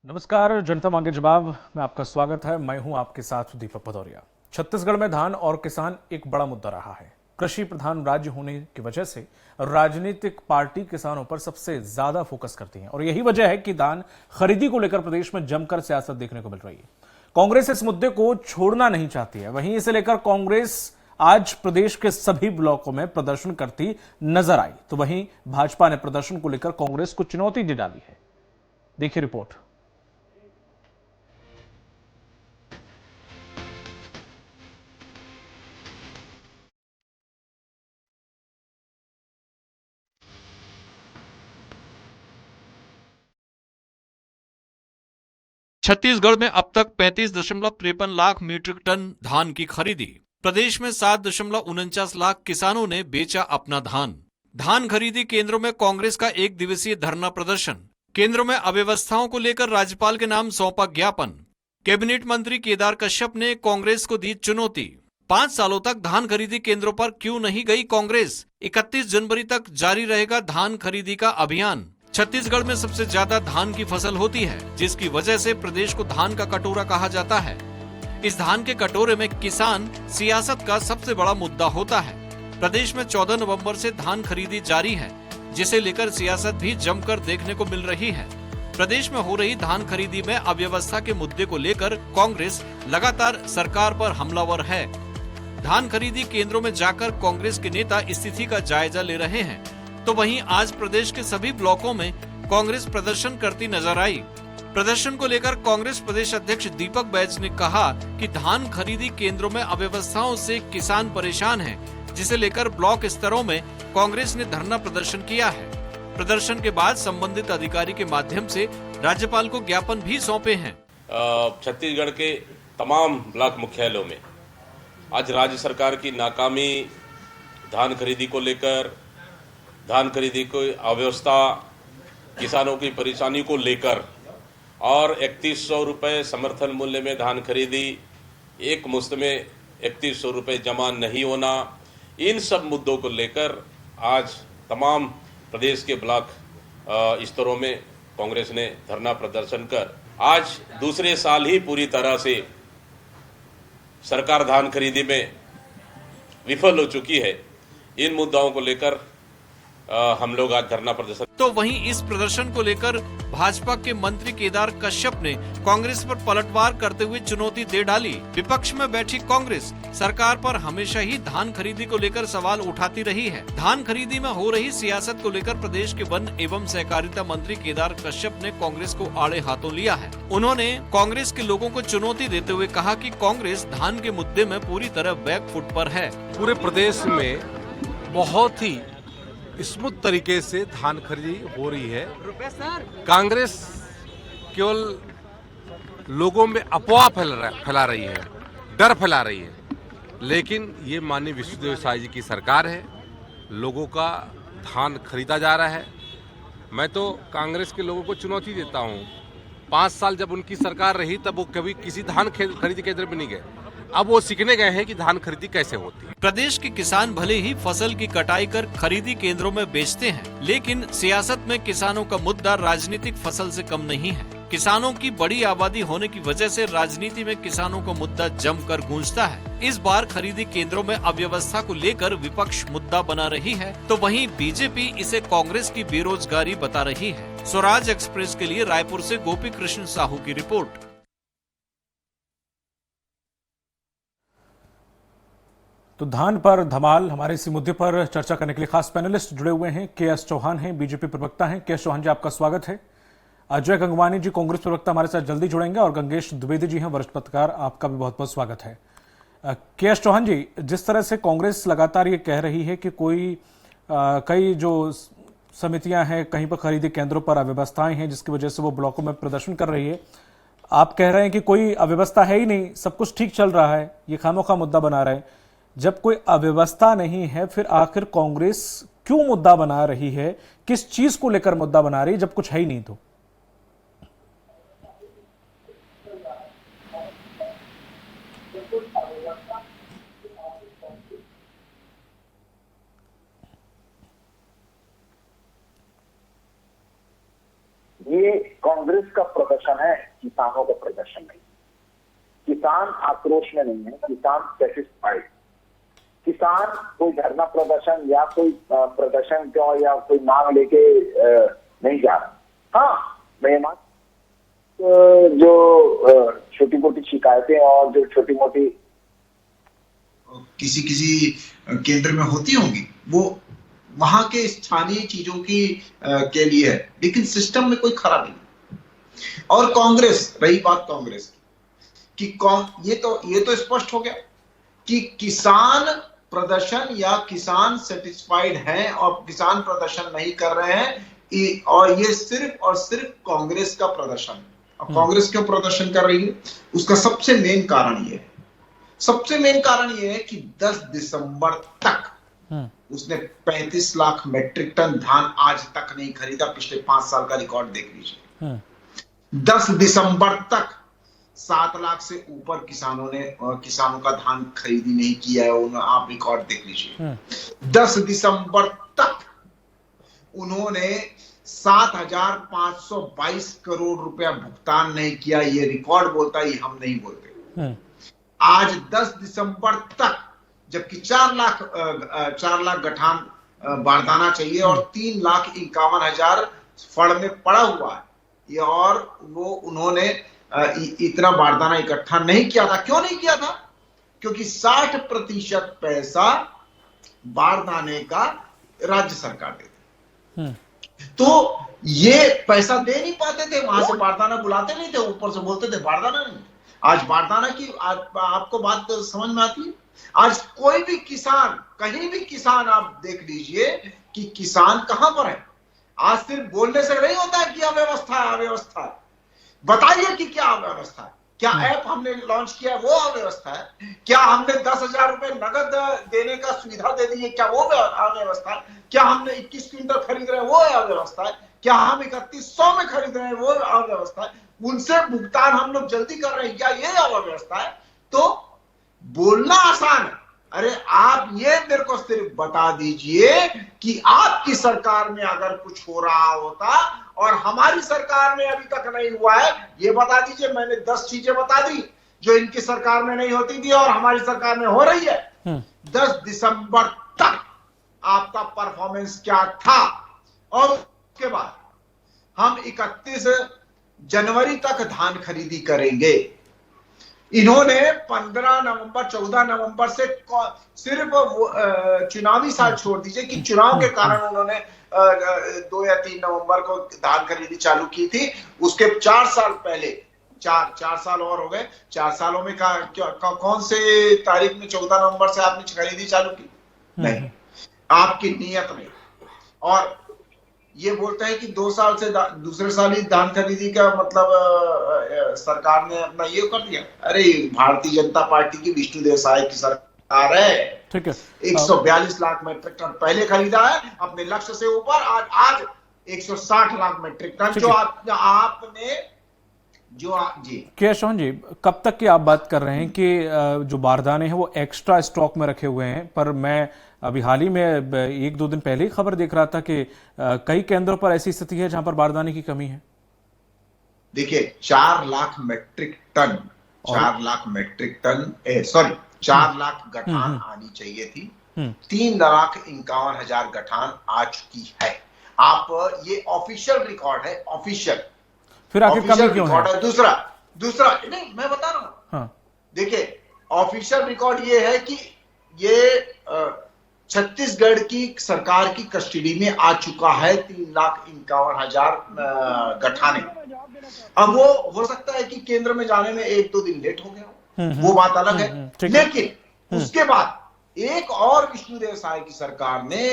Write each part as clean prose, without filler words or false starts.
नमस्कार, जनता मांगे जवाब में आपका स्वागत है। मैं हूं आपके साथ दीपक भदौरिया। छत्तीसगढ़ में धान और किसान एक बड़ा मुद्दा रहा है। कृषि प्रधान राज्य होने की वजह से राजनीतिक पार्टी किसानों पर सबसे ज्यादा फोकस करती है और यही वजह है कि धान खरीदी को लेकर प्रदेश में जमकर सियासत देखने को मिल रही है। कांग्रेस इस मुद्दे को छोड़ना नहीं चाहती है। वहीं इसे लेकर कांग्रेस आज प्रदेश के सभी ब्लॉकों में प्रदर्शन करती नजर आई, तो वहीं भाजपा ने प्रदर्शन को लेकर कांग्रेस को चुनौती दे डाली है। देखिए रिपोर्ट। छत्तीसगढ़ में अब तक 35.53 लाख मीट्रिक टन धान की खरीदी। प्रदेश में 7.49 लाख किसानों ने बेचा अपना धान। धान खरीदी केंद्रों में कांग्रेस का एक दिवसीय धरना प्रदर्शन। केंद्रों में अव्यवस्थाओं को लेकर राज्यपाल के नाम सौंपा ज्ञापन। कैबिनेट मंत्री केदार कश्यप ने कांग्रेस को दी चुनौती। 5 सालों तक धान खरीदी केंद्रों पर क्यों नहीं गई कांग्रेस? 31 जनवरी तक जारी रहेगा धान खरीदी का अभियान। छत्तीसगढ़ में सबसे ज्यादा धान की फसल होती है, जिसकी वजह से प्रदेश को धान का कटोरा कहा जाता है। इस धान के कटोरे में किसान सियासत का सबसे बड़ा मुद्दा होता है। प्रदेश में 14 नवंबर से धान खरीदी जारी है, जिसे लेकर सियासत भी जमकर देखने को मिल रही है। प्रदेश में हो रही धान खरीदी में अव्यवस्था के मुद्दे को लेकर कांग्रेस लगातार सरकार पर हमलावर है। धान खरीदी केंद्रों में जाकर कांग्रेस के नेता स्थिति का जायजा ले रहे हैं, तो वहीं आज प्रदेश के सभी ब्लॉकों में कांग्रेस प्रदर्शन करती नजर आई। प्रदर्शन को लेकर कांग्रेस प्रदेश अध्यक्ष दीपक बैज ने कहा कि धान खरीदी केंद्रों में अव्यवस्थाओं से किसान परेशान हैं, जिसे लेकर ब्लॉक स्तरों में कांग्रेस ने धरना प्रदर्शन किया है। प्रदर्शन के बाद संबंधित अधिकारी के माध्यम से राज्यपाल को ज्ञापन भी सौंपे हैं। छत्तीसगढ़ के तमाम ब्लॉक मुख्यालयों में आज राज्य सरकार की नाकामी, धान खरीदी को लेकर, धान खरीदी को अव्यवस्था, किसानों की परेशानी को लेकर और 3100 रुपये समर्थन मूल्य में धान खरीदी, एक मुश्त में 3100 रुपये जमा नहीं होना, इन सब मुद्दों को लेकर आज तमाम प्रदेश के ब्लॉक स्तरों में कांग्रेस ने धरना प्रदर्शन कर आज दूसरे साल ही पूरी तरह से सरकार धान खरीदी में विफल हो चुकी है। इन मुद्दाओं को लेकर हम लोग आज धरना प्रदर्शन। तो वहीं इस प्रदर्शन को लेकर भाजपा के मंत्री केदार कश्यप ने कांग्रेस पर पलटवार करते हुए चुनौती दे डाली। विपक्ष में बैठी कांग्रेस सरकार पर हमेशा ही धान खरीदी को लेकर सवाल उठाती रही है। धान खरीदी में हो रही सियासत को लेकर प्रदेश के वन एवं सहकारिता मंत्री केदार कश्यप ने कांग्रेस को आड़े हाथों लिया है। उन्होंने कांग्रेस के लोगों को चुनौती देते हुए कहा कि कांग्रेस धान के मुद्दे में पूरी तरह बैक फुट पर है। पूरे प्रदेश में बहुत ही स्मूथ तरीके से धान खरीदी हो रही है। कांग्रेस केवल लोगों में अफवाह फैला रही है, डर फैला रही है, लेकिन ये माननीय विष्णुदेव साय जी की सरकार है। लोगों का धान खरीदा जा रहा है। मैं तो कांग्रेस के लोगों को चुनौती देता हूँ। 5 साल जब उनकी सरकार रही तब वो कभी किसी धान खरीदी केंद्र में नहीं गए। अब वो सीखने गए हैं कि धान खरीदी कैसे होती है। प्रदेश के किसान भले ही फसल की कटाई कर खरीदी केंद्रों में बेचते हैं, लेकिन सियासत में किसानों का मुद्दा राजनीतिक फसल से कम नहीं है। किसानों की बड़ी आबादी होने की वजह से राजनीति में किसानों का मुद्दा जमकर गूंजता है। इस बार खरीदी केंद्रों में अव्यवस्था को लेकर विपक्ष मुद्दा बना रही है, तो वहीं बीजेपी इसे कांग्रेस की बेरोजगारी बता रही है। स्वराज एक्सप्रेस के लिए रायपुर से गोपी कृष्ण साहू की रिपोर्ट। तो धान पर धमाल, हमारे इसी मुद्दे पर चर्चा करने के लिए खास पैनलिस्ट जुड़े हुए हैं। के.एस. चौहान हैं, बीजेपी प्रवक्ता हैं। के.एस. चौहान जी, आपका स्वागत है। अजय गंगवानी जी, कांग्रेस प्रवक्ता, हमारे साथ जल्दी जुड़ेंगे। और गंगेश द्विवेदी जी हैं, वरिष्ठ पत्रकार, आपका भी बहुत बहुत स्वागत है। के.एस. चौहान जी, जिस तरह से कांग्रेस लगातार ये कह रही है कि कई जो समितियां हैं, कहीं पर खरीदी केंद्रों पर अव्यवस्थाएं हैं, जिसकी वजह से वो ब्लॉकों में प्रदर्शन कर रही है। आप कह रहे हैं कि कोई अव्यवस्था है ही नहीं, सब कुछ ठीक चल रहा है, ये खामोखा मुद्दा बना रहे हैं। जब कोई अव्यवस्था नहीं है, फिर आखिर कांग्रेस क्यों मुद्दा बना रही है? किस चीज को लेकर मुद्दा बना रही है जब कुछ है ही नहीं? तो ये कांग्रेस का प्रदर्शन है, किसानों का प्रदर्शन नहीं। किसान आक्रोश में नहीं है, किसान सेटिस्फाइड। किसान कोई धरना प्रदर्शन या कोई प्रदर्शन क्यों या कोई मांग लेके नहीं जा रहा। हाँ, मैं मान जो छोटी मोटी शिकायतें और जो छोटी मोटी किसी किसी केंद्र में होती होंगी, वो वहां के स्थानीय चीजों की के लिए है, लेकिन सिस्टम में कोई खराबी नहीं। और कांग्रेस, रही बात कांग्रेस की ये तो स्पष्ट हो गया कि किसान प्रदर्शन या किसान सेटिस्फाइड हैं और किसान प्रदर्शन नहीं कर रहे हैं, और ये सिर्फ और सिर्फ कांग्रेस का प्रदर्शन है। अब कांग्रेस क्यों प्रदर्शन कर रही है, उसका सबसे मेन कारण ये है कि 10 दिसंबर तक उसने 35 लाख मैट्रिक टन धान आज तक नहीं खरीदा। पिछले 5 साल का रिकॉर्ड देख लीजिए। 10 दिसंबर तक 7 लाख से ऊपर किसानों का धान खरीदी नहीं किया है। आप रिकॉर्ड देख लीजिए। 10 दिसंबर तक उन्होंने 7,522 करोड़ रुपया भुगतान नहीं किया। ये रिकॉर्ड बोलता है, ये हम नहीं बोलते। आज 10 दिसंबर तक, जबकि 4 लाख गठान बारदाना चाहिए और 3,51,000 फड़ में पड़ा हुआ है, ये और वो उन्होंने इतना बारदाना इकट्ठा नहीं किया था। क्यों नहीं किया था? क्योंकि 60% पैसा बारदाने का राज्य सरकार देती, तो ये पैसा दे नहीं पाते थे। वहां से बारदाना बुलाते नहीं थे, ऊपर से बोलते थे बारदाना नहीं। आज बारदाना की आपको बात समझ में आती है। आज कोई भी किसान, कहीं भी किसान आप देख लीजिए कि किसान कहां पर है। आज सिर्फ बोलने से नहीं होता है कि अव्यवस्था है, अव्यवस्था है। बताइए कि क्या अव्यवस्था है। क्या ऐप हमने लॉन्च किया है वो अव्यवस्था है? क्या हमने 10,000 रुपए नगद देने का सुविधा दे दी है, क्या वो अव्यवस्था है? क्या हमने 21 क्विंटल खरीद रहे हैं वो अव्यवस्था है? क्या हम 3100 में खरीद रहे हैं वो अव्यवस्था है? उनसे भुगतान हम लोग जल्दी कर रहे हैं, क्या ये अव्यवस्था है? तो बोलना आसान है। अरे आप ये मेरे को सिर्फ बता दीजिए कि आपकी सरकार में अगर कुछ हो रहा होता और हमारी सरकार में अभी तक नहीं हुआ है, ये बता दीजिए। मैंने 10 चीजें बता दी जो इनकी सरकार में नहीं होती थी और हमारी सरकार में हो रही है। 10 दिसंबर तक आपका परफॉर्मेंस क्या था, और उसके बाद हम 31 जनवरी तक धान खरीदी करेंगे। इन्होंने 15 नवंबर 14 नवंबर से सिर्फ चुनावी साल छोड़ दीजिए कि चुनाव के कारण उन्होंने 2 या 3 नवंबर को धान खरीदी चालू की थी। उसके 4 साल पहले, 4 साल और हो गए। 4 सालों में कौन से तारीख में 14 नवंबर से आपने खरीदी चालू की? नहीं, आपकी नीयत नहीं। और ये बोलते हैं कि 2 साल से दूसरे साल ही धान खरीदी का मतलब सरकार ने अपना ये कर दिया। अरे भारतीय जनता पार्टी की विष्णुदेव साय की सरकार है, ठीक है। 142 लाख मैट्रिक टन पहले खरीदा है अपने लक्ष्य से ऊपर। आज 160 लाख मैट्रिक टन जो आपने जी के चौहान जी, कब तक की आप बात कर रहे हैं कि जो बारदाने हैं वो एक्स्ट्रा स्टॉक में रखे हुए हैं? पर मैं अभी हाल ही में 1-2 दिन पहले ही खबर देख रहा था कि कई केंद्रों पर ऐसी स्थिति है जहां पर बारदाने की कमी है। देखिए 4 लाख मैट्रिक टन 4 लाख गठान आनी चाहिए थी। 3,51,000 गठान आ चुकी है। आप ये ऑफिशियल रिकॉर्ड है, ऑफिशियल। फिर आखिर कमी क्यों है? दूसरा नहीं, मैं बता रहा हूं। हाँ। देखिए ऑफिशियल रिकॉर्ड ये है कि ये छत्तीसगढ़ की सरकार की कस्टडी में आ चुका है 3,51,000 गठाने। अब वो हो सकता है कि केंद्र में जाने में 1-2 दिन लेट हो गया, वो बात अलग है। लेकिन उसके बाद एक और विष्णुदेव साय की सरकार ने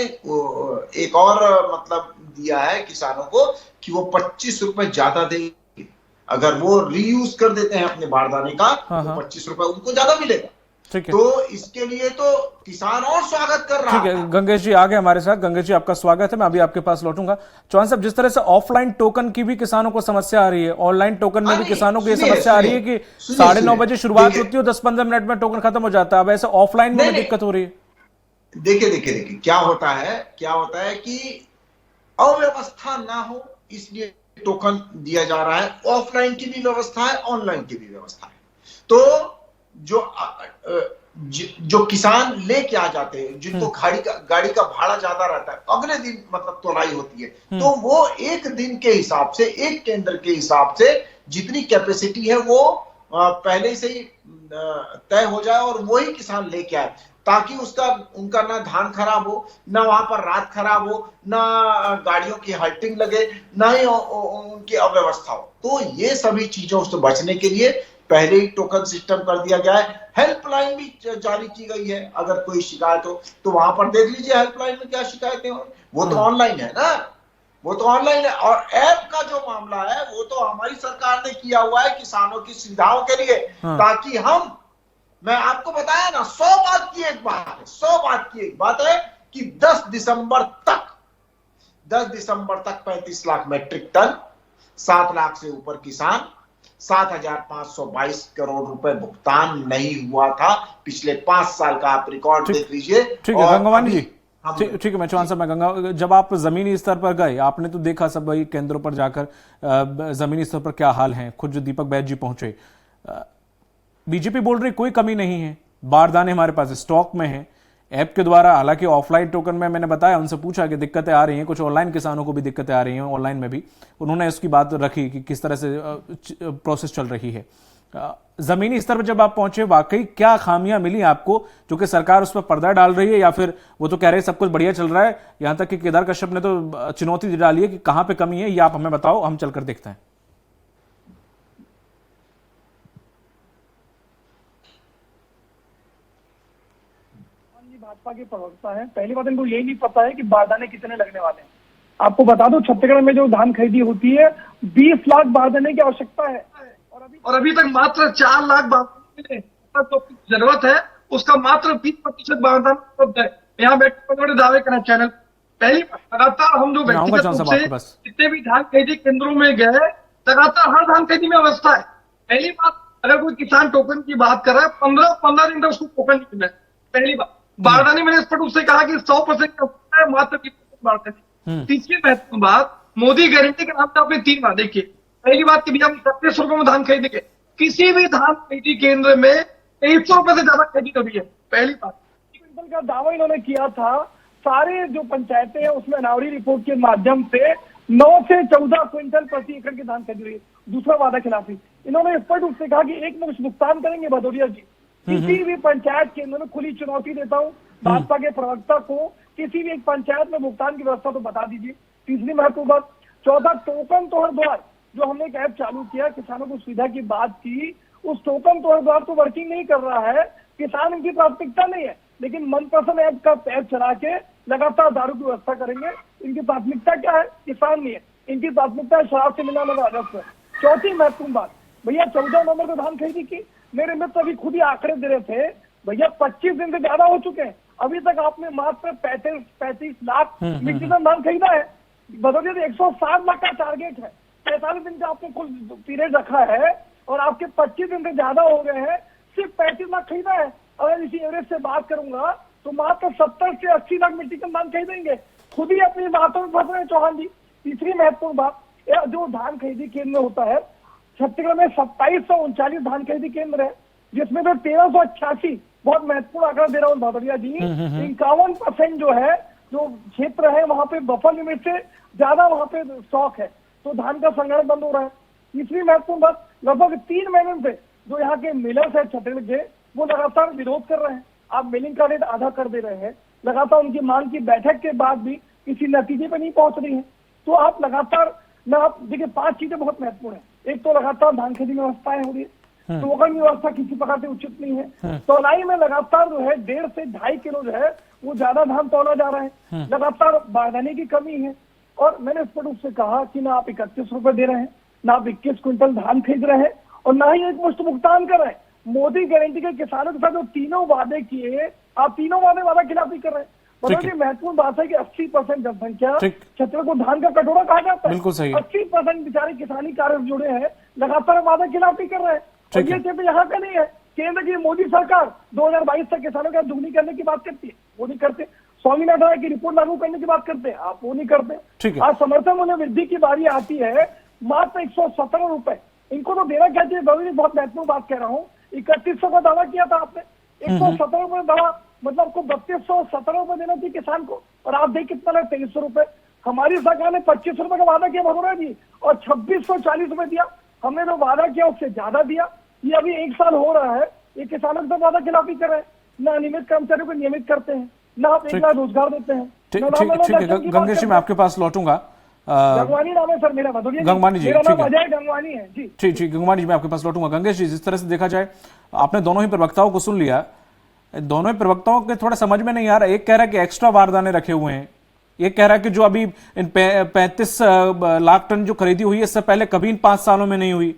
एक और मतलब दिया है किसानों को कि वो 25 रुपए ज्यादा देंगे। अगर वो रीयूज कर देते हैं अपने बारदाने का तो 25 रुपए उनको ज्यादा मिलेगा। तो इसके लिए तो किसान और स्वागत कर रहा है। ठीक है, गंगेश जी आ गए हमारे साथ। गंगेश जी आपका स्वागत है, मैं अभी आपके पास लौटूंगा। चौहान साहब, जिस तरह से ऑफलाइन टोकन की भी किसानों को समस्या आ रही है, ऑनलाइन टोकन में भी किसानों को यह समस्या आ रही है कि 9:30 बजे शुरुआत होती है, 10-15 मिनट में टोकन खत्म हो जाता है। अब ऐसे ऑफलाइन में दिक्कत हो रही है। देखिए क्या होता है कि अव्यवस्था ना हो, इसलिए टोकन दिया जा रहा है, ऑफलाइन की भी व्यवस्था है, ऑनलाइन की भी व्यवस्था है। तो जो किसान लेके आ जाते हैं, जिनको गाड़ी का भाड़ा ज्यादा रहता है, अगले दिन मतलब तोलाई होती है, तो वो एक दिन के हिसाब से, एक केंद्र के हिसाब से जितनी कैपेसिटी है वो पहले से ही तय हो जाए और वही किसान लेके आए, ताकि उनका ना धान खराब हो, ना वहां पर रात खराब हो, ना गाड़ियों की हल्टिंग लगे, ना ही उनकी अव्यवस्था हो। तो ये सभी चीजों से बचने के लिए पहले ही टोकन सिस्टम कर दिया गया है। हेल्पलाइन भी जारी की गई है, अगर कोई शिकायत हो तो वहां पर देख लीजिए हेल्पलाइन में क्या शिकायतें हो। वो तो ऑनलाइन है ना, वो तो ऑनलाइन है। और ऐप का जो मामला है वो तो हमारी सरकार ने किया हुआ है किसानों की सुविधाओं के लिए, ताकि मैं आपको बताया ना, 100 बात की एक बात है कि 10 दिसंबर तक 35 लाख मैट्रिक टन, 7 लाख से ऊपर किसान, 7,522 करोड़ रुपए भुगतान नहीं हुआ था पिछले 5 साल का। आप रिकॉर्ड देख लीजिए। ठीक है गंगवानी जी, ठीक है। मैं चौहान साहब, मैं जब आप जमीनी स्तर पर गए, आपने तो देखा सब वही केंद्रों पर जाकर जमीनी स्तर पर क्या हाल है। खुद जो दीपक बैज जी पहुंचे, बीजेपी बोल रही कोई कमी नहीं है, बारदाने हमारे पास स्टॉक में है ऐप के द्वारा। हालांकि ऑफलाइन टोकन में मैंने बताया, उनसे पूछा कि दिक्कतें आ रही हैं, कुछ ऑनलाइन किसानों को भी दिक्कतें आ रही हैं, ऑनलाइन में भी उन्होंने इसकी बात रखी कि किस तरह से प्रोसेस चल रही है। जमीनी स्तर पर जब आप पहुंचे, वाकई क्या खामियां मिली आपको जो कि सरकार उस पर पर्दा डाल रही है, या फिर वो तो कह रहे हैं सब कुछ बढ़िया चल रहा है? यहां तक कि केदार कश्यप ने तो चुनौती डाली है कि कहां पे कमी है, ये आप हमें बताओ, हम चलकर देखते हैं। भाजपा के प्रवक्ता है, पहली बात इनको यही नहीं पता है कि बारदाने कितने लगने वाले हैं। आपको बता दो, छत्तीसगढ़ में जो धान खरीदी होती है 20 लाख बारदाने की आवश्यकता है, और अभी तक मात्र 4 लाख बारदाने तो जरूरत है, उसका मात्र 20% बारदाना उपलब्ध है। यहाँ बैठे बड़े दावे करें चैनल। पहली लगातार हम जो व्यक्तिगत रूप से जितने भी धान खरीदी केंद्रों में गए, लगातार हर धान खरीदी में अवस्था है। पहली बात, अगर कोई किसान टोकन की बात कर रहा है, 15 दिन तक उसको टोकन नहीं मिला। पहली बात, बारदाने मैंने स्पष्ट रूप से कहा कि 100% है, मात्र 20% बारदाने। तीसरी महत्वपूर्ण बात, मोदी गारंटी के नाम पे आपने 3 बात देखिए। पहली बात कि भैया हम 37 रुपए में धान खरीदेंगे, किसी भी धान खरीदी केंद्र में 100 रुपए से ज्यादा खरीदी हो रही है। पहली बात, क्विंटल का दावा इन्होंने किया था, सारे जो पंचायतें हैं उसमें अनावरी रिपोर्ट के माध्यम से 9 से 14 क्विंटल प्रति एकड़ की धान खरीदी हुई है। दूसरा वादा खिलाफी, इन्होंने स्पष्ट रूप से कहा कि एक मुश्त भुगतान करेंगे भदौरिया जी। किसी भी पंचायत केंद्र में खुली चुनौती देता हूं भाजपा के प्रवक्ता को, किसी भी एक पंचायत में भुगतान की व्यवस्था तो बता दीजिए। तीसरी महत्वपूर्ण बात, 14 टोकन तोहर द्वार जो हमने एक ऐप चालू किया, किसानों को सुविधा की बात की, उस टोकन तोहर द्वार तो वर्किंग नहीं कर रहा है। किसान इनकी प्राथमिकता नहीं है, लेकिन मनपसंद ऐप का ऐप चला के लगातार दारू की व्यवस्था करेंगे। इनकी प्राथमिकता क्या है? किसान नहीं है, इनकी प्राथमिकता है शराब से मिलने वाला राजस्व। चौथी महत्वपूर्ण बात, भैया 14 नवंबर को धान खरीदी की, मेरे मित्र अभी खुद ही आंकड़े दे रहे थे, भैया 25 दिन से ज्यादा हो चुके हैं, अभी तक आपने मात्र 35 लाख मीट्रिक टन धान खरीदा है। बदौलियत 160 लाख का टारगेट है, 45 दिन का आपने कुल पीरियड रखा है और आपके 25 दिन से ज्यादा हो गए हैं, सिर्फ 35 लाख खरीदा है। अगर इसी एवरेज से बात करूंगा तो मात्र 70 से 80 लाख मीट्रिक टन धान खरीदेंगे। खुद ही अपनी बातों में फंस रहे हैं चौहान जी। तीसरी महत्वपूर्ण बात, जो धान खरीदी केंद्र होता है, छत्तीसगढ़ में 2739 धान खरीदी केंद्र है, जिसमें तो 1388, बहुत महत्वपूर्ण आंकड़ा दे रहा हूँ भदौरिया जी, 51% जो है, जो क्षेत्र है वहां पे बफर लिमिट से ज्यादा वहां पे स्टॉक है, तो धान का संग्रहण बंद हो रहा है। तीसरी महत्वपूर्ण बात, लगभग 3 महीने से जो यहाँ के मिलर्स है छत्तीसगढ़ के, वो लगातार विरोध कर रहे हैं। आप मिलिंग का रेट आधा कर दे रहे हैं, लगातार उनकी मांग की बैठक के बाद भी किसी नतीजे पे नहीं पहुंच रही है। तो आप लगातार, मैं आप देखिए 5 चीजें बहुत महत्वपूर्ण है। एक तो लगातार धान खरीदी में व्यवस्थाएं हो रही है, टोकन की व्यवस्था किसी प्रकार से उचित नहीं है। तौलाई में लगातार जो है 1.5 से 2.5 किलो जो है वो ज्यादा धान तौला जा रहा है, लगातार बारदाने की कमी है। और मैंने स्पष्ट रूप से कहा कि ना आप 31 रुपए दे रहे हैं, ना आप 21 क्विंटल धान खरीद रहे हैं, और ना ही एक मुश्त भुगतान कर रहे हैं। मोदी गारंटी के किसानों के साथ जो तीनों वादे किए, आप तीनों वादा खिलाफी कर रहे हैं। बहुत ही महत्वपूर्ण बात है कि 80% जनसंख्या छत्तीसगढ़ को धान का कटोरा कहा जाता है, 80% बेचारे किसानी कार्य से जुड़े हैं, लगातार वादा खिलाफी कर रहे हैं। और ये सिर्फ यहाँ का नहीं है, केंद्र की मोदी सरकार 2022 तक किसानों का दुगनी करने की बात करती है, वो नहीं करते। स्वामीनाथन की रिपोर्ट लागू करने की बात करते हैं, आप वो नहीं करते। आज समर्थन मूल्य वृद्धि की बारी आती है मात्र 117 रुपए। इनको तो देना क्या चाहिए? गौरी जी, बहुत महत्वपूर्ण बात कह रहा हूँ। 3100 का दावा किया था आपने, 117 रुपए दावा, मतलब आपको 3217 रुपए देना चाहिए किसान को, और आप देख कितना लगा, 2300 रुपए। हमारी सरकार ने 25 रुपए का वादा किया भगोड़ा जी, और 2640 रुपए दिया। हमने जो वादा किया उससे ज्यादा दिया। ये अभी 1 साल हो रहा है, ये किसानों के साथ वादा खिलाफी कर रहे हैं। ना नियमित कर्मचारियों को नियमित करते हैं, ना आप 1 लाख रोजगार देते हैं। ठीक है गंगेश जी, मैं आपके पास लौटूंगा। गंगवानी नाम है सर मेरा, गंगवानी जी, मेरा नाम ठीक है। अजय गंगवानी है जी। ठीक गंगवानी जी, मैं आपके पास लौटूंगा। गंगेश जी, जिस तरह से देखा जाए, आपने दोनों ही प्रवक्ताओं को सुन लिया। दोनों ही प्रवक्ताओं के थोड़ा समझ में नहीं आ रहा। एक कह रहा है कि एक्स्ट्रा बारदाने रखे हुए हैं, एक कह रहा है कि जो अभी इन 35 लाख टन जो खरीदी हुई है, इससे पहले कभी इन 5 सालों में नहीं हुई।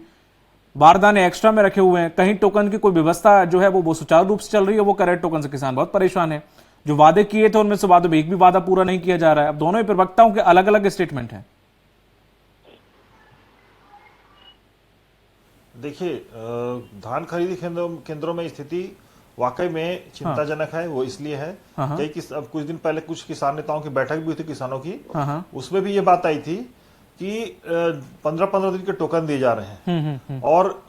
बारदाने एक्स्ट्रा में रखे हुए हैं, कहीं टोकन की कोई व्यवस्था जो है वो सुचारू रूप से चल रही है। वो कह रहे हैं टोकन से किसान बहुत परेशान है। जो वादे किए थे उनमें से वादों में एक भी वादा पूरा नहीं किया जा रहा है। अब दोनों ही प्रवक्ताओं के अलग अलग स्टेटमेंट हैं। देखिए, धान खरीदी केंद्रों में स्थिति वाकई में चिंताजनक है। वो इसलिए है कि अब कुछ दिन पहले कुछ किसान नेताओं की बैठक भी हुई थी किसानों की, उसमें भी ये बात आई थी कि 15-15 दिन के टोकन दिए जा रहे हैं। और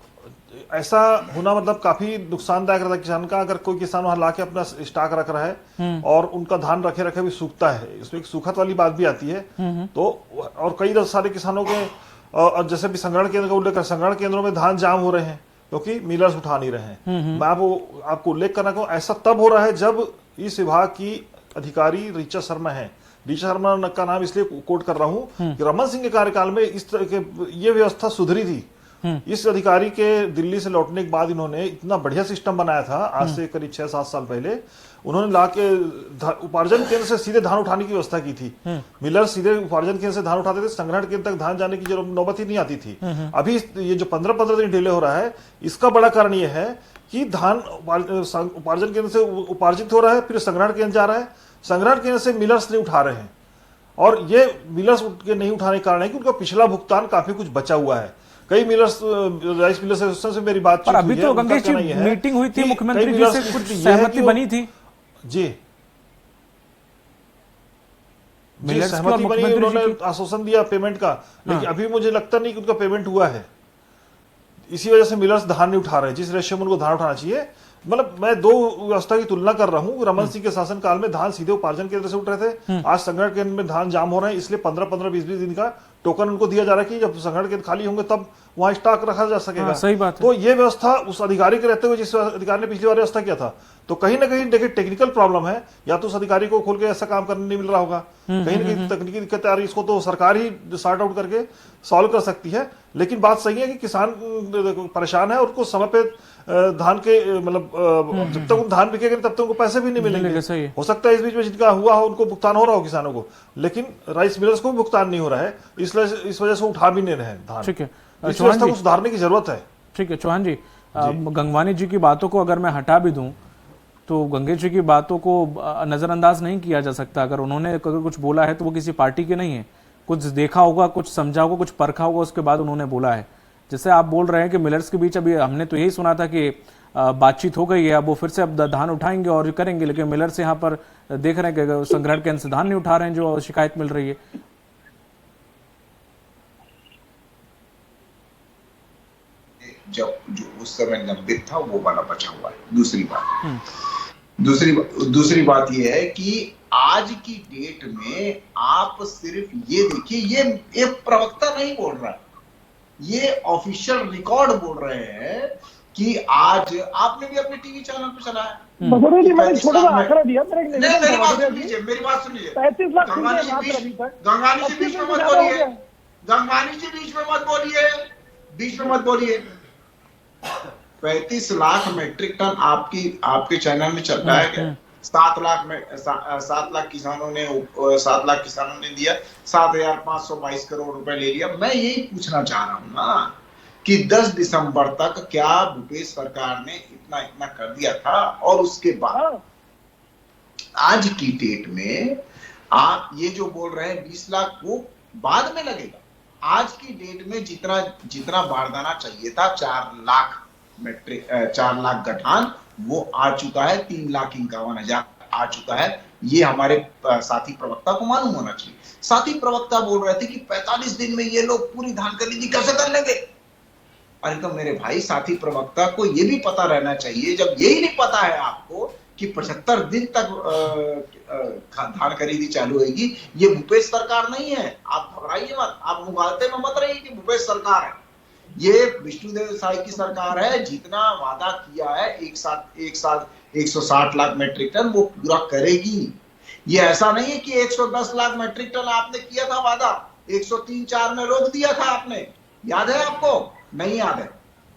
ऐसा होना मतलब काफी नुकसानदायक रहता है किसान का। अगर कोई किसान वहां लाके अपना स्टॉक रख रहा है और उनका धान रखे भी सूखता है, इसमें एक सूखत वाली बात भी आती है। तो और कई सारे किसानों के, और जैसे भी संग्रहण केंद्र का उल्लेख कर, संग्रहण केंद्रों में धान जाम हो रहे हैं क्योंकि मिलर्स उठा नहीं रहे हैं। मैं आपको उल्लेख करना कहूँ, ऐसा तब हो रहा है जब इस विभाग की अधिकारी ऋचा शर्मा है। ऋचा शर्मा का नाम इसलिए कोट कर रहा हूं कि रमन सिंह के कार्यकाल में इस तरह के ये व्यवस्था सुधरी थी। इस अधिकारी के दिल्ली से लौटने के बाद इन्होंने इतना बढ़िया सिस्टम बनाया था, आज से करीब 6-7 साल पहले। उन्होंने लाके उपार्जन केंद्र से सीधे धान उठाने की व्यवस्था की थी। मिलर सीधे उपार्जन केंद्र से धान उठाते थे, संग्रहण केंद्र तक धान जाने की जरूरत नौबत ही नहीं आती थी। अभी ये जो 15-15 दिन डिले हो रहा है, इसका बड़ा कारण ये है कि धान उपार्जन केंद्र से उपार्जित हो रहा है, फिर संग्रहण केंद्र जा रहा है, संग्रहण केंद्र से मिलर्स नहीं उठा रहे हैं। और ये मिलर्स के नहीं उठाने के कारण है कि उनका पिछला भुगतान काफी कुछ बचा हुआ है। कई मिलर्स, राइस मिलर्स एसोसिएशन से मेरी बातचीत हुई है। अभी तो गंगेश जी मीटिंग हुई थी, मुख्यमंत्री जी से कुछ सहमति बनी थी जी, सहमति बनी, उन्होंने आश्वासन दिया पेमेंट का, लेकिन अभी मुझे लगता नहीं कि उनका पेमेंट हुआ है। इसी वजह से मिलर्स धान नहीं उठा रहे जिस रेशियो में उनको धान उठाना चाहिए। मतलब मैं दो व्यवस्था की तुलना कर रहा हूँ। रमन सिंह के शासन काल में धान सीधे उपार्जन केंद्र से उठ रहे थे, आज संग्रहण केंद्र में धान जाम हो रहे हैं, इसलिए 15-15, 20-20 दिन का टोकन उनको दिया जा रहा है कि जब संग्रहण केंद्र खाली होंगे तब वहां स्टॉक रखा जा सकेगा। सही बात है। तो ये व्यवस्था उस अधिकारी के रहते हुए जिस अधिकारी ने पिछली बार व्यवस्था किया था, तो कहीं ना कहीं देखिए टेक्निकल प्रॉब्लम है, या तो उस अधिकारी को खोल के ऐसा काम करने नहीं मिल रहा होगा, कहीं ना कहीं तकनीकी दिक्कत आ रही है। इसको तो सरकार ही सॉर्ट आउट करके सॉल्व कर सकती है। लेकिन बात सही है कि किसान परेशान है, उनको समय पे धान के मतलब जब तक धान बिकेगा तब तक उनको पैसे भी नहीं मिलेंगे। हो सकता है इस बीच में जिनका हुआ हो उनको भुगतान हो रहा हो किसानों को, लेकिन राइस मिलर्स को भी भुगतान नहीं हो रहा है, इसलिए इस वजह से उठा भी नहीं रहे धान। ठीक है, इस व्यवस्था को सुधारने की जरूरत है। ठीक है चौहान जी, गंगवानी जी की बातों को अगर मैं हटा भी दूं तो गंगेश जी की बातों को नजरअंदाज नहीं किया जा सकता। अगर उन्होंने अगर कुछ बोला है तो वो किसी पार्टी के नहीं है, कुछ देखा होगा, कुछ समझा होगा, कुछ परखा होगा, उसके बाद उन्होंने बोला है। जैसे आप बोल रहे हैं कि मिलर्स के बीच अभी हमने तो यही सुना था कि बातचीत हो गई है, अब वो फिर से अब धान उठाएंगे और करेंगे, लेकिन मिलर्स यहाँ पर देख रहे हैं कि संग्रहण केंद्र से धान नहीं उठा रहे हैं, जो शिकायत मिल रही है। जो उस समय लंबित था वो वाला बचा हुआ है। दूसरी बात यह है कि आज की डेट में आप सिर्फ ये देखिए, ये प्रवक्ता नहीं बोल रहा, ये ऑफिशियल रिकॉर्ड बोल रहे हैं कि आज आपने भी अपने टीवी चैनल पे चलाया। मेरी बात सुन लीजिए, मेरी बात सुन लीजिए। 35 लाख गंगानी जी बीच में मत बोलिए, गंगानी जी बीच में मत बोलिए। 35 लाख मैट्रिक टन आपके चैनल में चल रहा है। 7 लाख किसानों ने दिया, 7,522 करोड़ रुपए ले लिया। मैं यही पूछना चाह रहा हूं ना कि 10 दिसंबर तक क्या भूपेश सरकार ने इतना कर दिया था, और उसके बाद आज की डेट में आप ये जो बोल रहे हैं 20 लाख वो बाद में लगेगा। आज की डेट में जितना बारदाना चाहिए था 4 लाख गठान, वो आ चुका है 3,51,000 आ चुका है, ये हमारे साथी प्रवक्ता को मालूम होना चाहिए। साथी प्रवक्ता बोल रहे थे कि 45 दिन में ये लोग पूरी धान खरीदी कैसे कर लेंगे। अरे तो मेरे भाई, साथी प्रवक्ता को ये भी पता रहना चाहिए, जब यही नहीं पता है आपको कि 75 दिन तक धान खरीदी चालू होगी, ये भूपेश सरकार नहीं है। आप घबराइए मत, आप मुगालते में मत रहिए कि भूपेश सरकार है। ये विष्णुदेव साय की सरकार है। जितना वादा किया है एक साथ 160 लाख मेट्रिक टन वो पूरा करेगी। ये ऐसा नहीं है कि 110 लाख मेट्रिक टन आपने किया था वादा, 103-4 में रोक दिया था आपने। याद है आपको? नहीं याद है,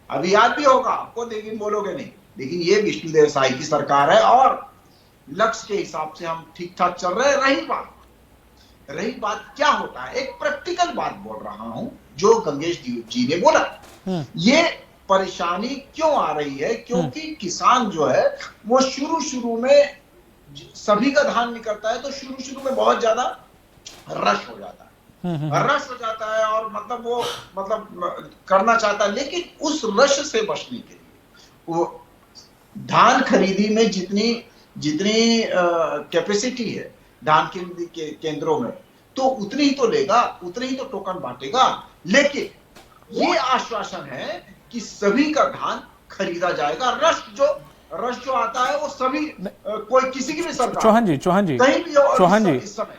अभी याद भी होगा आपको, लेकिन बोलोगे नहीं। लेकिन ये विष्णुदेव साय की सरकार है और लक्ष्य के हिसाब से हम ठीक ठाक चल रहे हैं। रही बात क्या होता है, एक प्रैक्टिकल बात बोल रहा हूं जो गंगेश जी ने बोला। ये परेशानी क्यों आ रही है? क्योंकि किसान जो है वो शुरू में सभी का धान निकलता है तो शुरू में बहुत ज्यादा रश हो जाता है। रश हो जाता है और मतलब करना चाहता है, लेकिन उस रश से बचने के लिए वो धान खरीदी में जितनी कैपेसिटी है धान खरीदी के केंद्रों में, तो उतनी ही तो लेगा, उतनी ही तो टोकन बांटेगा। लेकिन ये आश्वासन है कि सभी का धान खरीदा जाएगा। रश जो आता है वो सभी कोई किसी की भी सरकार, चौहान जी कहीं भी हो चौहान जी, इस समय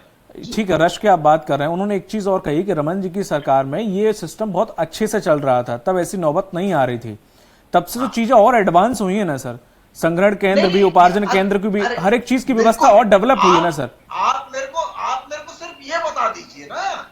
ठीक है, रश की आप बात कर रहे हैं। उन्होंने एक चीज और कही कि रमन जी की सरकार में ये सिस्टम बहुत अच्छे से चल रहा था, तब ऐसी नौबत नहीं आ रही थी। तब से तो चीजें और एडवांस हुई है ना सर, संग्रहण केंद्र भी, उपार्जन केंद्र की भी, हर एक चीज की व्यवस्था और डेवलप हुई है ना सर। आप मेरे को सिर्फ ये बता दीजिए ना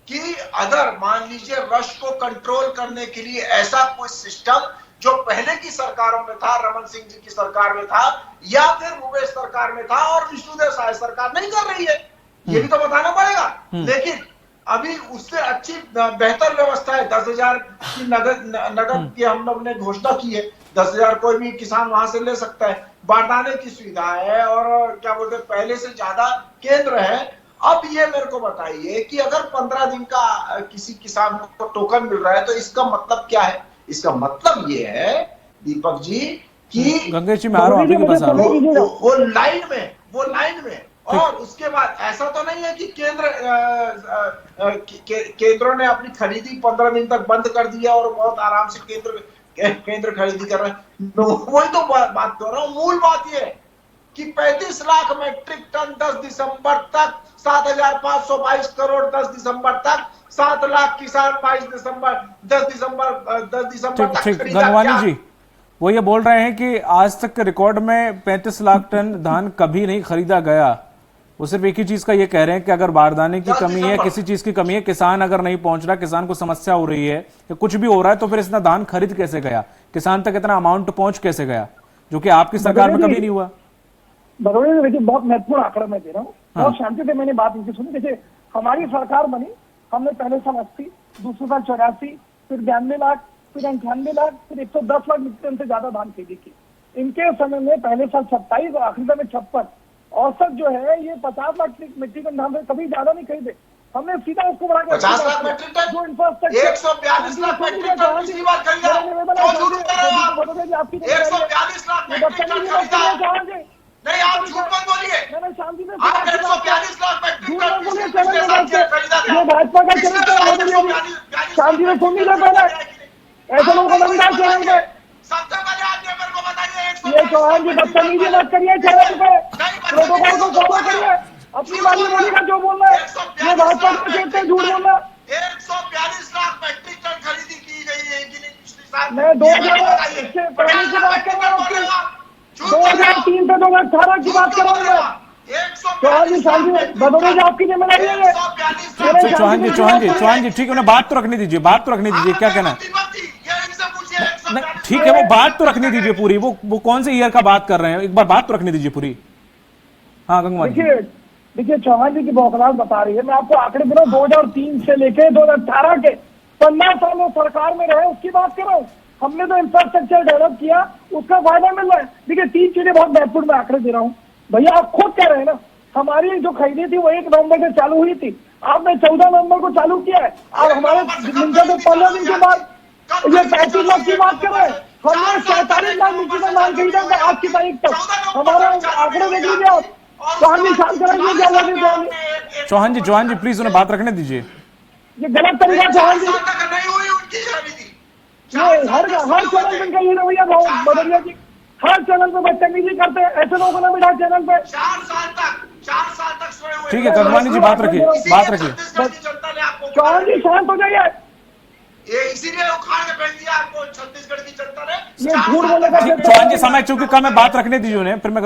कि अगर मान लीजिए रश को कंट्रोल करने के लिए ऐसा कोई सिस्टम जो पहले की सरकारों में था, रमन सिंह जी की सरकार में था या फिर भूपेश सरकार में था और विष्णुदेव साय सरकार नहीं कर रही है, ये भी तो बताना पड़ेगा। लेकिन अभी उससे अच्छी बेहतर व्यवस्था है। 10,000 की नगद की हम लोग ने घोषणा की है। 10,000 कोई भी किसान वहां से ले सकता है। बारदाने की सुविधा है और क्या बोलते हैं, पहले से ज्यादा केंद्र है। अब ये मेरे को बताइए कि अगर 15 दिन का किसी किसान को टोकन मिल रहा है तो इसका मतलब क्या है? इसका मतलब ये है दीपक जी कि गंगेश जी, मैं आ रहा हूं आपके पास। वो लाइन में और उसके बाद ऐसा तो नहीं है कि केंद्रों ने अपनी खरीदी 15 दिन तक बंद कर दिया और बहुत आराम से केंद्र खरीदी कर रहे हैं। वही तो बात कर रहा हूं। मूल बात यह है कि 35 लाख मेट्रिक टन 10 दिसंबर तक, 7,522 करोड़ 10 दिसंबर तक, 7 लाख किसान 10 दिसंबर तक। ठीक, गंगवानी जी वो ये बोल रहे हैं कि आज तक के रिकॉर्ड में 35 लाख टन धान कभी नहीं खरीदा गया। वो सिर्फ एक ही चीज का ये कह रहे हैं कि अगर बारदाने की कमी है, किसी चीज की कमी है, किसान अगर नहीं पहुंच रहा, किसान को समस्या हो रही है या कुछ भी हो रहा है, तो फिर इतना धान खरीद कैसे गया, किसान तक इतना अमाउंट पहुंच कैसे गया, जो कि आपकी सरकार में कभी नहीं हुआ। बदौड़े देखिए, बहुत महत्वपूर्ण आंकड़ा मैं दे रहा हूँ। बहुत शांति से मैंने बात इनकी सुनी। देखिए, हमारी सरकार बनी, हमने पहले साल 80, दूसरे साल 84, फिर 92 लाख, फिर 98 लाख, फिर 110 लाख मीट्रिक टन से ज्यादा धान खरीदी की। इनके समय में पहले साल 27 और आखिरी साल में 56, औसत जो है ये 50 लाख मीट्रिक टन धान से कभी ज्यादा नहीं खरीदे। हमने सीधा उसको बढ़ा के 50 lakh metric ton, 142 lakh metric ton पिछली बार खरीदा। क्यों झूठ बोल रहे हो आप? 142 लाख मीट्रिक टन खरीदा। नहीं, आप झूठ मत बोलिए। आप 142 लाख मीट्रिक टन पिछले साल खरीदा था। भाजपा का चरित्र शांति से सुन लीजिए पहले, ऐसे लोगों को नंदा चैनल पे। सबसे पहले आप ये मेरे को बताइए, ये चौहान जी बदतमीजी मत करिए चैनल पे, प्रोटोकॉल को फॉलो करिए। अपनी बात में बोलिएगा जो बोलना है, ये भाजपा के चरित्र झूठ बोलना। 142 लाख मीट्रिक टन खरीदी की गई है कि नहीं पिछले साल? मैं 2003 से 2018 की बात कर रहा हूँ। चौहान जी शांति, बदौड़े जी आपकी जिम्मेदारी है। चौहान जी ठीक है, उन्हें बात तो रखने दीजिए, क्या कहना है? ठीक है, वो बात तो रखने दीजिए पूरी। वो कौन से ईयर का बात कर रहे हैं, एक बार बात तो रखने दीजिए पूरी। हाँ गंगवानी जी, देखिए चौहान जी की बौखलाहट बता रही है। मैं आपको आंकड़े दे रहा हूँ, 2003 से लेके 2018 के 15 साल में सरकार में रहे, उसकी बात कर रहा हूँ। हमने तो इंफ्रास्ट्रक्चर डेवलप किया, उसका फायदा मिल रहा है। देखिए 3 चीजें बहुत महत्वपूर्ण मैं आंकड़े दे रहा हूँ। भैया आप खुद कह रहे हैं ना, हमारी जो खरीदी थी वो 1 नवंबर से चालू हुई थी, आपने 14 नवंबर को चालू किया है। और हमारे 15 दिन के बाद ये 35 लाख की बात कर रहे हैं। हमने 47 लाख मीट्रिक टन धान खरीदा था आज की तारीख तक। हमारा आंकड़े देख लीजिए आप, चौहान जी शांत कराइए क्या बोल रहे। चौहान जी प्लीज उन्हें बात रखने दीजिए। ये गलत तरीका चौहान जी, नहीं हुई उनकी रणनीति। ये हर चैनल पे इनका ये रवैया बदलिया जी, हर चैनल पे बदतमीजी करते हैं, ऐसे लोगों ने बिठा चैनल पे 4 साल तक सोए हुए। ठीक है गंगवानी जी बात रखिए, बात रखिए। छत्तीसगढ़ की जनता ने आपको चौहान जी शांत हो जाइए, ये इसीलिए उखाड़ के फेंक दिया आपको छत्तीसगढ़ की जनता ने। ये झूठ बोलने का चौहान जी समय चूंकि कम है, बात रखने दीजिए उन्हें, फिर मैं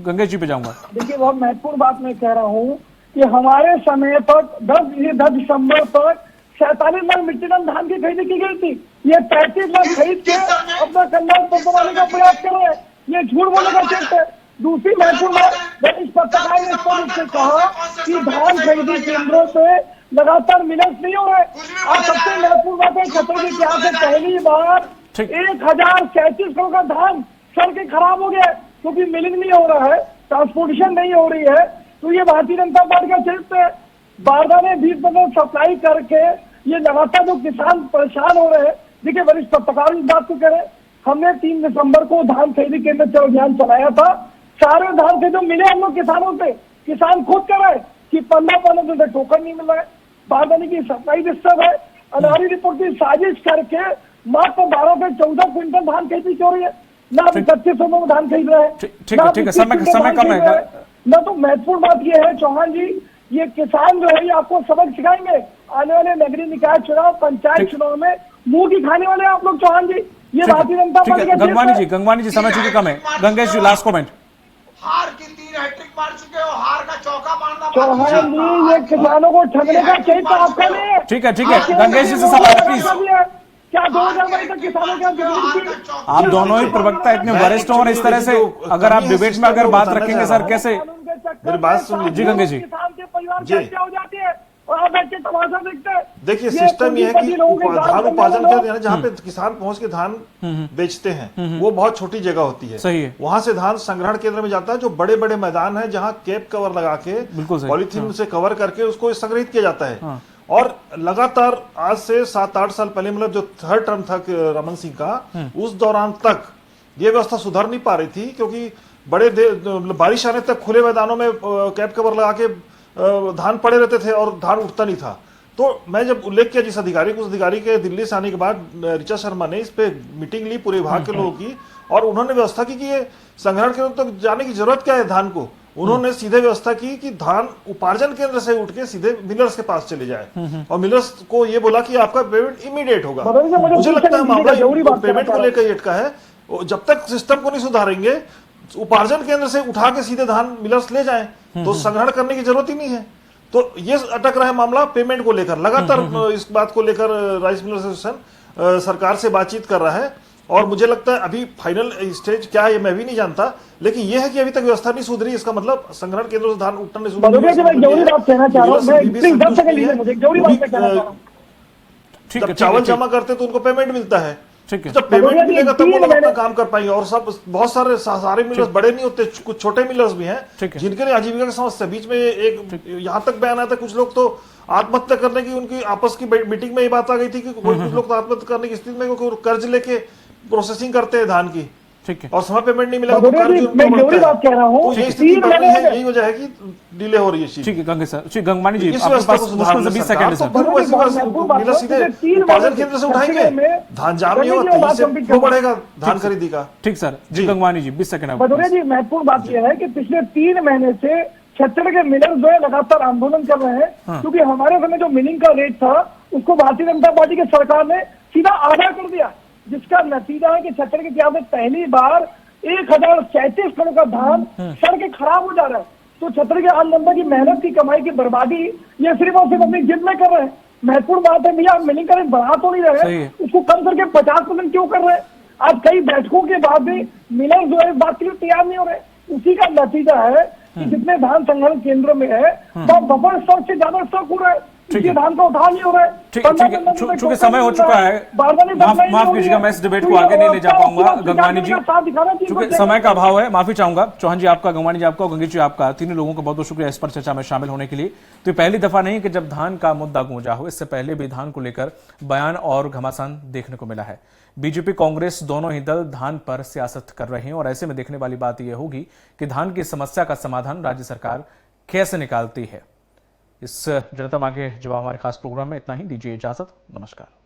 गंगेश जी पे जाऊंगा। देखिए बहुत महत्वपूर्ण बात मैं कह रहा हूँ कि हमारे समय तक 10 दिसंबर तक 47 लाख मीट्रिक टन धान की खरीदी की गई थी। ये 35 लाख खरीद के अपना कल्याण बनवाने का प्रयास कर रहे हैं, ये झूठ बोलने का चेष्टा है। दूसरी महत्वपूर्ण बात, रमेश पत्रकार ने स्पष्ट रूप से कहा कि धान खरीदी केंद्रों से लगातार मिलर्स नहीं हो रहे। आज सबसे महत्वपूर्ण बात है, छत्तीसगढ़ के इतिहास में पहली बार 1037 करोड़ का धान सड़ के खराब हो गया है, क्योंकि मिलिंग नहीं हो रहा है, ट्रांसपोर्टेशन नहीं हो रही है। तो ये भारतीय जनता पार्टी का चरित्र है। बारदा ने 20% सप्लाई करके ये लगातार जो किसान परेशान हो रहे हैं। देखिए वरिष्ठ पत्रकार इस बात को कह रहे, हमने 3 दिसंबर को धान खरीदी केंद्र चलो अभियान चलाया था, सारे धान खरीदो मिले हम लोग किसानों से। किसान खुद कह रहे कि 15 दिन से टोकन नहीं मिल रहा है, बारदाने की सप्लाई डिस्टर्ब है, अनारी रिपोर्ट की साजिश करके मात्र 12 से 14 क्विंटल धान खेती हो रही है, ना अभी 2500 में धान खरीद रहे हैं। ठीक है समय कम है ना। तो महत्वपूर्ण बात यह है चौहान जी, ये किसान जो है ये आपको सबक सिखाएंगे आने वाले नगरीय निकाय चुनाव, पंचायत चुनाव में मुंह की खाने वाले आप लोग चौहान जी। ये भारतीय जनता पार्टी का गंगवानी जी समय चूंकि कम है, गंगेश जी लास्ट कमेंट। हार की 3 हैट्रिक मार चुके हो, हार का चौका मारना चौहान जी, ये किसानों को ठगने का चरित्र आपका नहीं है। ठीक है गंगेश जी से सवाल है प्लीज। क्या 2022 तक किसानों के बिजली आप दोनों ही प्रवक्ता इतने वरिष्ठ और इस तरह से अगर आप डिबेट में अगर बात रखेंगे सर कैसे? मेरी बात सुन लीजिए गंगेश जी। किसान के परिवार की हत्या हो जाती है और आप बैठ के तमाशा देखते हैं। देखिए सिस्टम ये है कि धान उपार्जन केंद्र जहाँ पे किसान पहुंच के धान बेचते हैं वो बहुत छोटी जगह होती है। सही है। वहां से धान संग्रहण केंद्र में जाता है, जो बड़े बड़े मैदान है जहाँ केप कवर लगा के पॉलीथीन से कवर करके उसको संग्रहित किया जाता है। और लगातार आज से 7-8 साल पहले, मतलब जो 3rd टर्म था रमन सिंह का, उस दौरान तक ये व्यवस्था सुधर नहीं पा रही थी, क्योंकि बड़े बारिश आने तक खुले मैदानों में कैप कवर लगा के धान पड़े रहते थे और धान उठता नहीं था। तो मैं जब उल्लेख किया जिस अधिकारी को, उस अधिकारी के दिल्ली से आने के बाद ऋचा शर्मा ने इस पे मीटिंग ली पूरे विभाग के लोगों की, और उन्होंने व्यवस्था की कि ये संग्रहण केंद्र तक जाने की जरूरत क्या है धान को। उन्होंने सीधे व्यवस्था की कि धान उपार्जन केंद्र से उठ के सीधे मिलर्स के पास चले जाए, और मिलर्स को ये बोला कि आपका पेमेंट इमीडिएट होगा। मुझे लगता है मामला पेमेंट को लेकर ये अटका है। जब तक सिस्टम को नहीं सुधारेंगे, उपार्जन केंद्र से उठा के सीधे धान मिलर्स ले जाएं तो संग्रहण करने की जरूरत ही नहीं है। तो ये अटक रहा है मामला पेमेंट को लेकर। लगातार इस बात को लेकर राइस मिलर्स एसोसिएशन सरकार से बातचीत कर रहा है, और मुझे लगता है अभी फाइनल स्टेज क्या है ये मैं भी नहीं जानता, लेकिन यह है कि अभी तक व्यवस्था नहीं सुधरी। इसका मतलब संग्रहण केंद्रों से धान उठना नहीं सुधरी। जब चावल जमा करते तो उनको पेमेंट मिलता है, जब पेमेंट मिलेगा तब वो लोग अपना काम कर पाएंगे। और सब बहुत सारे मिलर्स बड़े नहीं होते, कुछ छोटे मिलर्स भी हैं जिनके लिए आजीविका की समस्या। बीच में एक यहाँ तक बयान आया था, कुछ लोग तो आत्महत्या करने की, उनकी आपस की मीटिंग में ये बात आ गई थी कि कुछ लोग तो आत्महत्या करने की स्थिति में, क्योंकि कर्ज लेके प्रोसेसिंग करते हैं धान की, ठीक है, और समय पेमेंट नहीं मिलेगा तो कर्ज बात कह रहा हूँ, यही वजह है कि डिले हो रही है। ठीक है गंगे सर, ठीक गंगवानी जी, इस व्यवस्था को सुधारने 20 सेकंड सर, मिलर सीधे उपार्जन केंद्र से उठाएंगे, धान जाम नहीं होगा, इससे बढ़ेगा धान खरीदी का। ठीक सर जी, गंगवानी जी 20 सेकंड। भदौरिया जी, महत्वपूर्ण बात यह है कि पिछले 3 महीने से छत्तीसगढ़ के मिलर जो है लगातार आंदोलन कर रहे हैं, क्योंकि हमारे समय जो मिलिंग का रेट था उसको भारतीय जनता पार्टी की सरकार ने सीधा आधा कर दिया, जिसका नतीजा है कि छत्तीसगढ़ के इतिहास में पहली बार 1037 करोड़ का धान सड़ के खराब हो जा रहा है। तो छत्तीसगढ़ के आम जनता की मेहनत की कमाई की बर्बादी ये सिर्फ और सिर्फ अपनी जिद में कर रहे हैं। महत्वपूर्ण बात है भैया, मिलिंग का रेट बढ़ा तो नहीं रहे, उसको कम करके 50% क्यों कर रहे हैं? आज कई बैठकों के बाद भी मिलर जो है इस बात के लिए तैयार नहीं हो रहे। उसी का नतीजा है कि जितने धान संग्रहण केंद्रों में है तो बफर स्टॉक से ज्यादा स्टॉक हो रहा है, धान को उठा नहीं हो रहा है। ठीक है, चूंकि समय हो चुका है, माफ कीजिएगा, मैं इस डिबेट को आगे नहीं ले जा पाऊंगा। गंगवानी जी, चूंकि समय का अभाव है, माफी चाहूंगा। चौहान जी आपका, गंगवानी जी आपका, गंगेश जी आपका, तीनों लोगों का बहुत बहुत शुक्रिया इस पर चर्चा में शामिल होने के लिए। तो पहली दफा नहीं कि जब धान का मुद्दा गूंजा हो, इससे पहले भी धान को लेकर बयान और घमासान देखने को मिला है। बीजेपी कांग्रेस दोनों ही दल धान पर सियासत कर रहे हैं और ऐसे में देखने वाली बात यह होगी कि धान की समस्या का समाधान राज्य सरकार कैसे निकालती है। इस जनता मांगे जवाब हमारे खास प्रोग्राम में इतना ही। दीजिए इजाजत, नमस्कार।